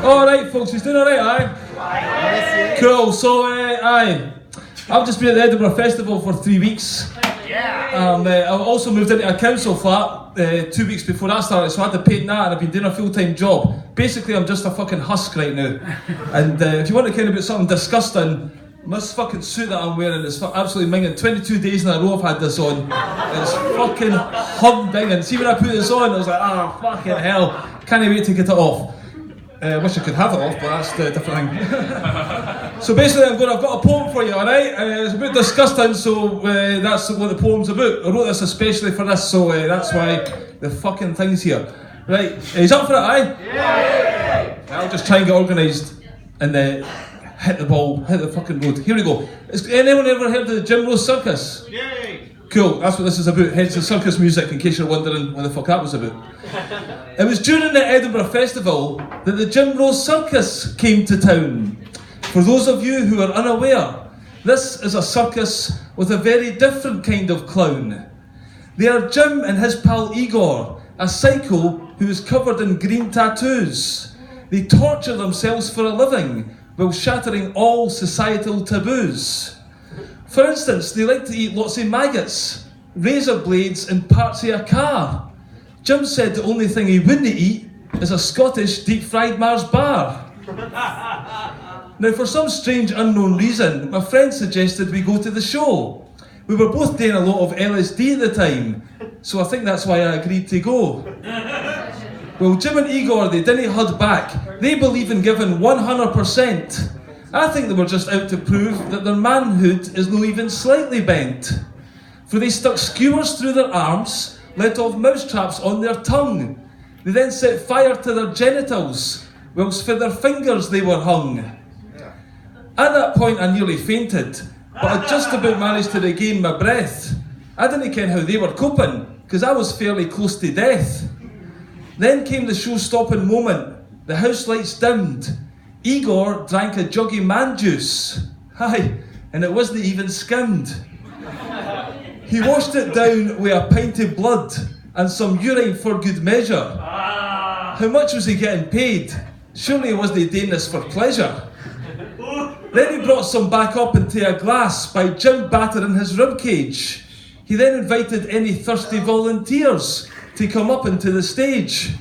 Alright folks, he's doing alright, aye? Cool, so I've just been at the Edinburgh Festival for 3 weeks. I've also moved into a council flat 2 weeks before that started, so I had to paint that and I've been doing a full-time job. Basically I'm just a fucking husk right now. And if you want to kind of about something disgusting, this fucking suit that I'm wearing is absolutely minging. 22 days in a row I've had this on. It's fucking humdinging. See when I put this on, I was like, fucking hell. Can't wait to get it off. I wish I could have it off, but that's the different thing. So basically I've got a poem for you, alright? It's a bit disgusting, so that's what the poem's about. I wrote this especially for this, so that's why the fucking thing's here. Right, he's up for it, aye? Yeah! I'll just try and get organised and hit the ball, hit the fucking road. Here we go. Has anyone ever heard of the Glasgow Circus? Yay! Cool, that's what this is about, hence the circus music, in case you're wondering what the fuck that was about. It was during the Edinburgh Festival that the Glasgow Circus came to town. For those of you who are unaware, this is a circus with a very different kind of clown. They are Jim and his pal Igor, a psycho who is covered in green tattoos. They torture themselves for a living while shattering all societal taboos. For instance, they like to eat lots of maggots, razor blades and parts of a car. Jim said the only thing he wouldn't eat is a Scottish deep-fried Mars bar. Now, for some strange unknown reason, my friend suggested we go to the show. We were both doing a lot of LSD at the time, so I think that's why I agreed to go. Well, Jim and Igor, they didn't hold back. They believe in giving 100%. I think they were just out to prove that their manhood is not even slightly bent. For they stuck skewers through their arms, let off mousetraps on their tongue. They then set fire to their genitals, whilst for their fingers they were hung. At that point I nearly fainted, but I just about managed to regain my breath. I didn't ken how they were coping, because I was fairly close to death. Then came the show-stopping moment. The house lights dimmed. Igor drank a jug of man juice. Aye, and it wasn't even skimmed. He washed it down with a pint of blood and some urine for good measure. How much was he getting paid? Surely he wasn't doing this for pleasure. Then he brought some back up into a glass by Jim battering his ribcage. He then invited any thirsty volunteers to come up into the stage.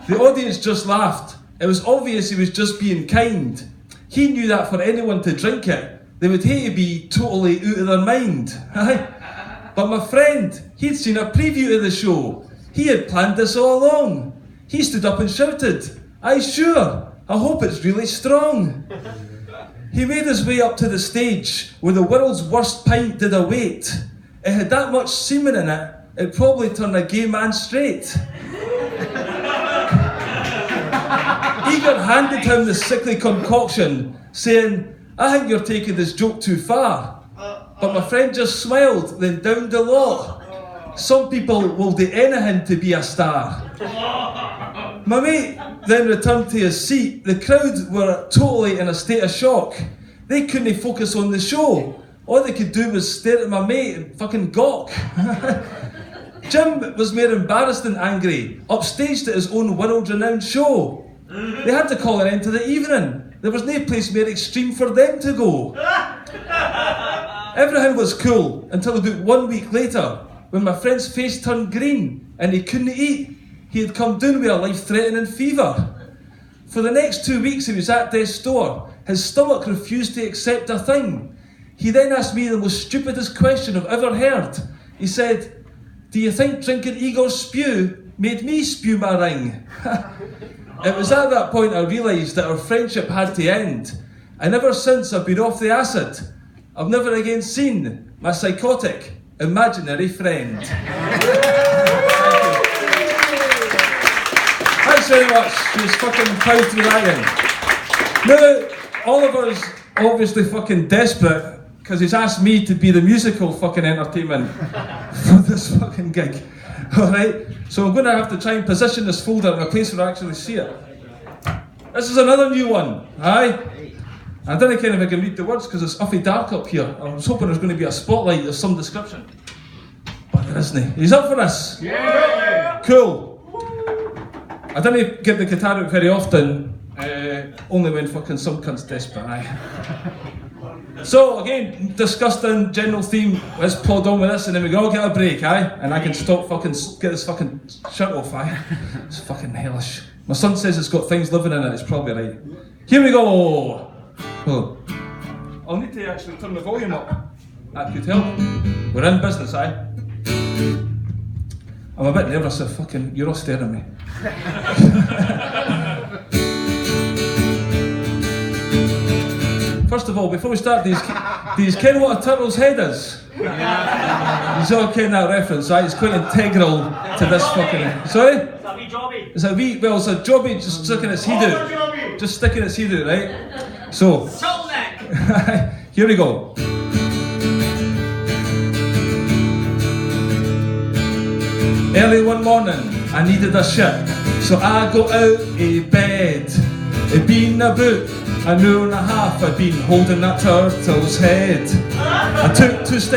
The audience just laughed. It was obvious he was just being kind. He knew that for anyone to drink it, they would hate to be totally out of their mind. But my friend, he'd seen a preview of the show. He had planned this all along. He stood up and shouted, "Aye, sure, I hope it's really strong." He made his way up to the stage where the world's worst pint did await. It had that much semen in it, it probably turned a gay man straight. Igor handed him the sickly concoction, saying, "I think you're taking this joke too far." But my friend just smiled, then downed a lot. Some people will do anything to be a star. My mate then returned to his seat. The crowd were totally in a state of shock. They couldn't focus on the show. All they could do was stare at my mate and fucking gawk. Jim was more embarrassed than angry, upstaged at his own world-renowned show. They had to call an end to the evening. There was no place more extreme for them to go. Everything was cool until about 1 week later, when my friend's face turned green and he couldn't eat. He had come down with a life-threatening fever. For the next 2 weeks he was at death's door. His stomach refused to accept a thing. He then asked me the most stupidest question I've ever heard. He said, "Do you think drinking Igor's spew made me spew my ring?" It was at that point I realised that our friendship had to end. And ever since I've been off the acid, I've never again seen my psychotic, imaginary friend. Thanks very much. She was fucking proud to be that in. Now, Oliver's obviously fucking desperate because he's asked me to be the musical fucking entertainment for this fucking gig. Alright, so I'm going to have to try and position this folder in a place where I actually see it. This is another new one, aye? I don't know if I can read the words because it's awfully dark up here. I was hoping there's going to be a spotlight of some description. But there isn't. He's up for this? Yeah! Cool. I didn't get the guitar out very often, only when fucking some cunt's desperate, aye. So again, disgusting general theme, let's plod on with this and then we all get a break, aye? And I can stop fucking, get this fucking shirt off, aye? It's fucking hellish. My son says it's got things living in it, it's probably right. Here we go! Oh. I'll need to actually turn the volume up. That could help. We're in business, aye? I'm a bit nervous if fucking, you're all staring at me. First of all, before we start, do you ken what a turtle's head is? You all ken that reference, right? It's quite integral to this fucking... Sorry? Is that wee jobby? It's a wee... Well, it's a jobby just sticking its head out. Just sticking its head out, right? So... Turtleneck! Here we go. Early one morning, I needed a shit, so I got out of bed. It'd been about an hour and a half I'd been holding that turtle's head. I took 2 steps